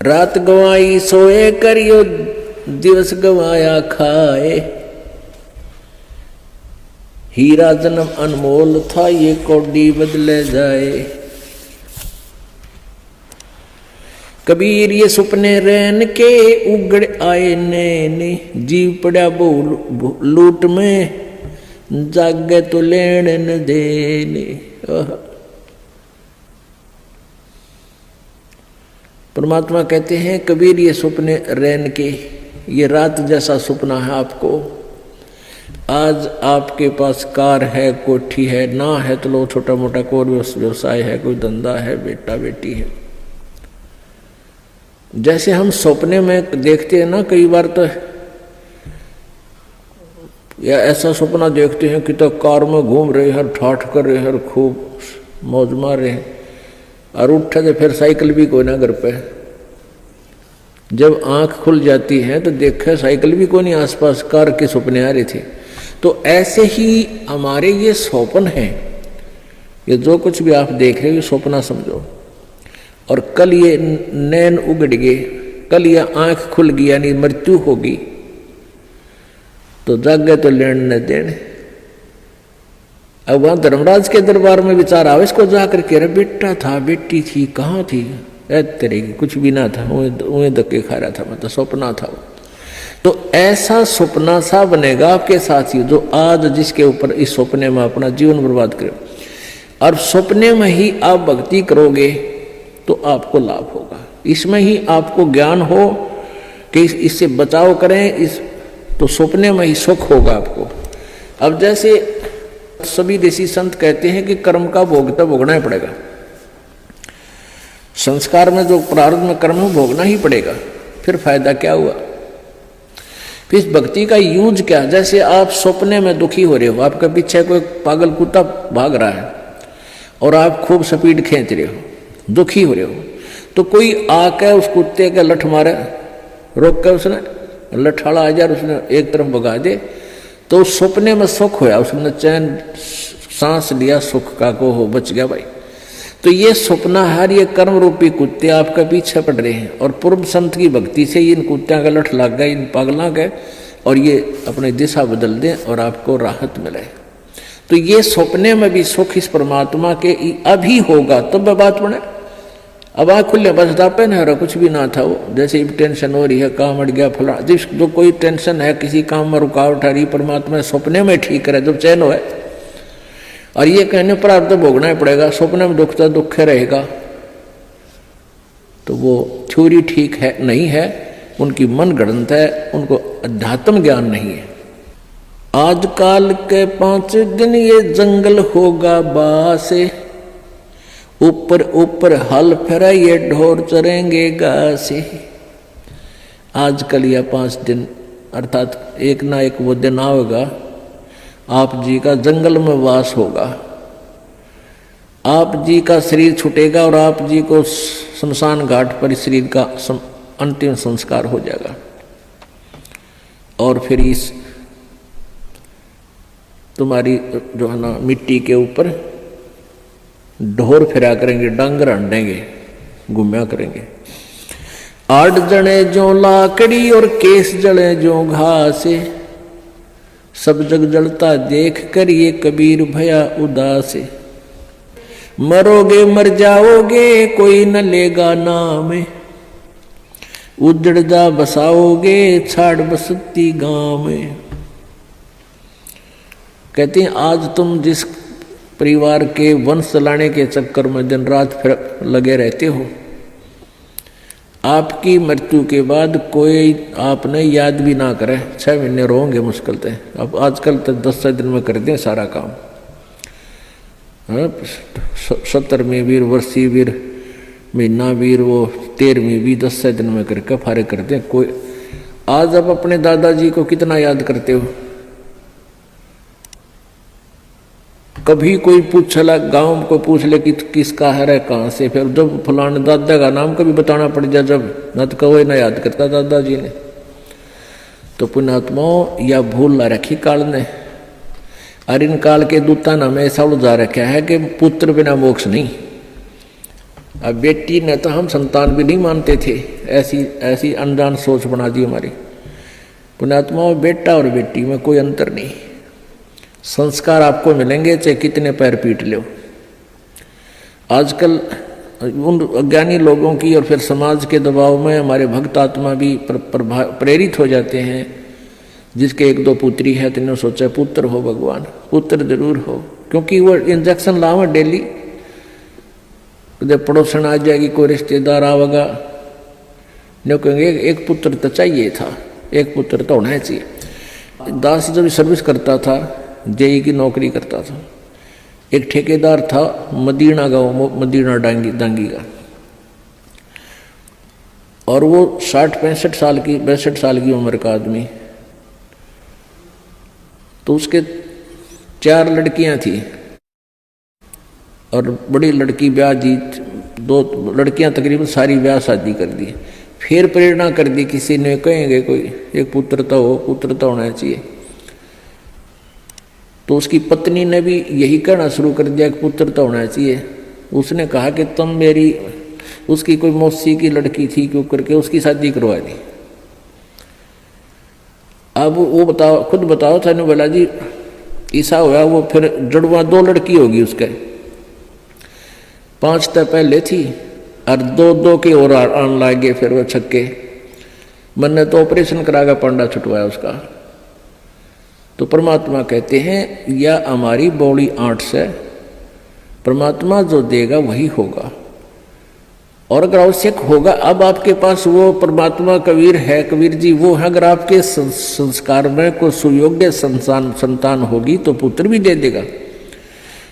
रात गवाई सोए करियो, दिवस गवाया खाए। हीरा जन्म अनमोल था, ये कौड़ी बदले जाए। कबीर ये सुपने रैन के उगड़ आए नैने, जीव पड़ा बहु लूट में, जागे तो लेन न देने। परमात्मा कहते हैं कबीर ये सुपने रैन के, ये रात जैसा सुपना है आपको। आज आपके पास कार है, कोठी है, ना है तो लो छोटा मोटा कोई व्यवसाय है, कोई धंधा है, बेटा बेटी है। जैसे हम सपने में देखते हैं ना, कई बार तो या ऐसा सपना देखते हैं कि तो कार में घूम रहे हैं, ठाठ कर रहे हैं, खूब मौज मार रहे हैं, और उठे तो फिर साइकिल भी कोई ना घर पे। जब आंख खुल जाती है तो देखे साइकिल भी कोई नहीं आसपास, कार के सपने आ रहे थे। तो ऐसे ही हमारे ये स्वप्न हैं, ये जो कुछ भी आप देख रहे हो ये सपना समझो। और कल ये नैन उगड़ गए, कल ये आंख खुल गई, यानी मृत्यु होगी, तो जागे तो लेन न देने। अब वहां धर्मराज के दरबार में विचार आवे इसको जाकर के, अरे बेटा था, बेटी थी, कहाँ थी, तेरे की कुछ भी ना था, उन्हें धक्के खा रहा था, मतलब सपना था वो। तो ऐसा सपना सा बनेगा आपके साथ ही, जो आज जिसके ऊपर इस सपने में अपना जीवन बर्बाद करे। और सपने में ही आप भक्ति करोगे तो आपको लाभ होगा, इसमें ही आपको ज्ञान हो कि इससे बचाव करें, इस तो सपने में ही सुख होगा आपको। अब जैसे सभी ऋषि संत कहते हैं कि कर्म का भोग तो भोगना ही पड़ेगा, संस्कार में जो प्रारब्ध में कर्म है भोगना ही पड़ेगा, फिर फायदा क्या हुआ। फिर भक्ति का यूज क्या, जैसे आप सपने में दुखी हो रहे हो, आपके पीछे कोई पागल कुत्ता भाग रहा है और आप खूब स्पीड खींच रहे हो, दुखी हो रहे हो, तो कोई आके उस कुत्ते के लठ मारे, रोक कर उसने लठाड़ा आ जाए, उसने एक तरफ भगा दे, तो उस सपने में सुख होया, उसने चैन सांस लिया, सुख का को हो, बच गया भाई। तो ये सपना हर ये कर्म रूपी कुत्ते आपका पीछे पड़ रहे हैं, और पूर्व संत की भक्ति से इन कुत्तियों का लठ लग गए, इन पागलों के, और ये अपनी दिशा बदल दें और आपको राहत मिले। तो ये सपने में भी सुख इस परमात्मा के अभी होगा, तब बात बने। अब आँख खुले बस दापे ना रहा, कुछ भी ना था वो, जैसे टेंशन हो रही है, काम अड़ गया फला, जिस जो कोई टेंशन है, किसी काम में रुकावट आ रही, परमात्मा सपने में ठीक करे जब चैन हो। और ये कहने पर आप तो भोगना ही पड़ेगा, सपने में दुखता दुख रहेगा, तो वो थ्योरी ठीक है नहीं है, उनकी मन गणत है, उनको अध्यात्म ज्ञान नहीं है। आजकल के 5 दिन ये जंगल होगा बासे, ऊपर ऊपर हल फिरा ये ढोर चरेंगे घासे। आजकल या 5 दिन अर्थात एक ना एक वो दिन आएगा, आप जी का जंगल में वास होगा, आप जी का शरीर छूटेगा और आप जी को शमशान घाट पर शरीर का अंतिम संस्कार हो जाएगा। और फिर इस तुम्हारी जो है ना मिट्टी के ऊपर ढोर फिरा करेंगे, डांगर हंडेंगे, घूमया करेंगे। 8 जने जो लाकड़ी और केस जले जो घासे, सब जग जलता देख कर ये कबीर भया उदास। मरोगे मर जाओगे कोई न लेगा नाम, उजड़ जा बसाओगे छाड़ बसती गांव में। कहते हैं आज तुम जिस परिवार के वंश चलाने के चक्कर में दिन रात फिर लगे रहते हो, आपकी मृत्यु के बाद कोई आपने याद भी ना करे, 6 महीने रोंगे मुश्किल से। अब आजकल तो 10 दिन में कर दें सारा काम, 70वीं वीर, वर्षी वीर, महीना वीर, वो 13वीं भी 10 दिन में करके फारे कर दें। कोई आज आप अपने दादाजी को कितना याद करते हो? कभी कोई पूछला, गांव को पूछ ले कि किसका है, कहाँ से, फिर जब फलाने दादा का नाम कभी बताना पड़ जाए, जब न तो कोई ना याद करता दादाजी ने। तो पुण्यात्माओं या भूल ला रखी काल ने, और इन काल के दूता ने हमें ऐसा उलझा रखा है कि पुत्र बिना मोक्ष नहीं। अब बेटी ने तो हम संतान भी नहीं मानते थे, ऐसी ऐसी अनजान सोच बना दी हमारी। पुण्यात्मा में बेटा और बेटी में कोई अंतर नहीं, संस्कार आपको मिलेंगे चाहे कितने पैर पीट लो। आजकल उन अज्ञानी लोगों की और फिर समाज के दबाव में हमारे भक्त आत्मा भी प्रेरित हो जाते हैं। जिसके एक दो पुत्री है तो सोचा पुत्र हो भगवान, पुत्र जरूर हो, क्योंकि वो इंजेक्शन लावा डेली। जब पड़ोसन आ जाएगी, कोई रिश्तेदार आवेगा, नहीं कहेंगे एक पुत्र तो चाहिए था, एक पुत्र तो होना चाहिए। दास जब सर्विस करता था, जेई की नौकरी करता था, एक ठेकेदार था मदीना गाँव, मदीना दांगी का, और वो 62 साल की उम्र का आदमी। तो उसके 4 लड़कियां थी और बड़ी लड़की ब्याह दी, 2 लड़कियां तकरीबन सारी ब्याह शादी कर दी। फिर प्रेरणा कर दी, किसी ने कहेंगे कोई एक पुत्र तो हो, पुत्र तो होना चाहिए। तो उसकी पत्नी ने भी यही कहना शुरू कर दिया कि पुत्र तो होना चाहिए। उसने कहा कि तुम मेरी, उसकी कोई मौसी की लड़की थी, क्यों करके उसकी शादी करवा दी। अब वो बताओ, खुद बताओ था बोला जी ऐसा हुआ, वो फिर जुड़वा 2 लड़की होगी उसके, 5 तो पहले थी और 2 के और आन लागे। फिर वो छक्के मैंने तो ऑपरेशन करागा, पांडा छुटवाया उसका। तो परमात्मा कहते हैं या हमारी बॉडी 8 से, परमात्मा जो देगा वही होगा, और अगर आवश्यक होगा, अब आपके पास वो परमात्मा कबीर है, कबीर जी वो है, अगर आपके संस्कार में कोई सुयोग्य संतान होगी तो पुत्र भी दे देगा।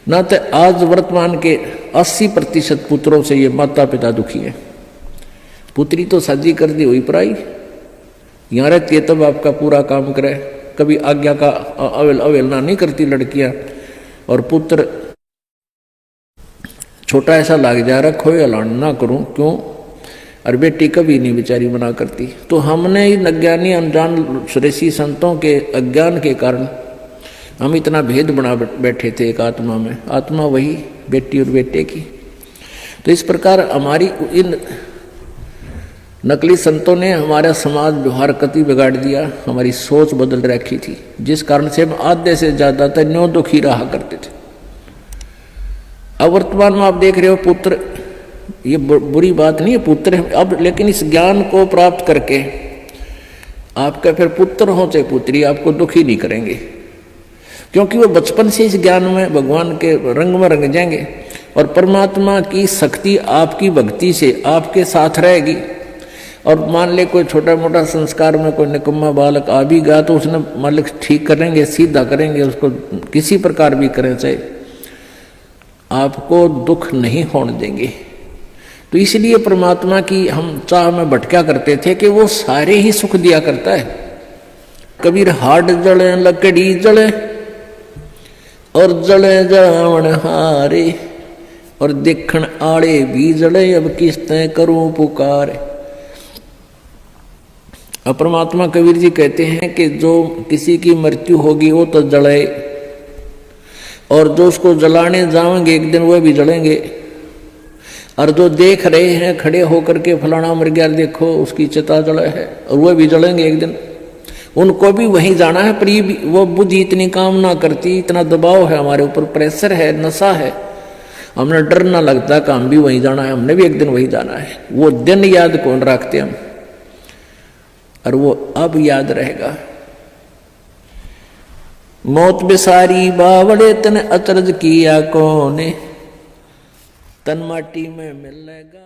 ना तो आज वर्तमान के 80% पुत्रों से ये माता पिता दुखी है। पुत्री तो शादी कर दी हुई पराई, यहाँ रहती है तब आपका पूरा काम करे, कभी आज्ञा का अवहेलना नहीं करती लड़कियां, और पुत्र छोटा ऐसा लाग जा रखो अलान ना करूं क्यों, और बेटी कभी नहीं बेचारी मना करती। तो हमने इन अज्ञानी अनजान ऋषि संतों के अज्ञान के कारण हम इतना भेद बना बैठे थे एक आत्मा में, आत्मा वही बेटी और बेटे की। तो इस प्रकार हमारी इन नकली संतों ने हमारा समाज व्यवहार कति बिगाड़ दिया, हमारी सोच बदल रखी थी, जिस कारण से हम आधे से ज्यादा तक न्यों दुखी रहा करते थे। अब वर्तमान में आप देख रहे हो पुत्र, ये बुरी बात नहीं है पुत्र अब, लेकिन इस ज्ञान को प्राप्त करके आपका फिर पुत्र हो चाहे पुत्री आपको दुखी नहीं करेंगे, क्योंकि वो बचपन से इस ज्ञान में भगवान के रंग में रंग जाएंगे, और परमात्मा की शक्ति आपकी भक्ति से आपके साथ रहेगी। और मान ले कोई छोटा मोटा संस्कार में कोई निकम्मा बालक आ भी गया तो उसने मालिक ठीक करेंगे, सीधा करेंगे, उसको किसी प्रकार भी करें चाहे, आपको दुख नहीं होने देंगे। तो इसलिए परमात्मा की हम चाह में भटका करते थे कि वो सारे ही सुख दिया करता है। कबीर हाड जले लकड़ी जले और जले जावन हारे, और देखण आड़े भी जले, अब किस्तें करूं पुकार। अब परमात्मा कबीर जी कहते हैं कि जो किसी की मृत्यु होगी वो तो जले, और जो उसको जलाने जाएंगे एक दिन वह भी जलेंगे, और जो देख रहे हैं खड़े होकर के फलाना मर गया देखो उसकी चिता जले है, और वह भी जलेंगे एक दिन, उनको भी वहीं जाना है। पर ये वो बुद्धि इतनी काम ना करती, इतना दबाव है हमारे ऊपर, प्रेशर है, नशा है, हमने डर ना लगता कि हम भी वहीं जाना है, हमने भी एक दिन वहीं जाना है। वो दिन याद कौन रखते हम, और वो अब याद रहेगा। मौत बिसारी बावड़े तन अचरज किया कौने, तन माटी में मिलेगा।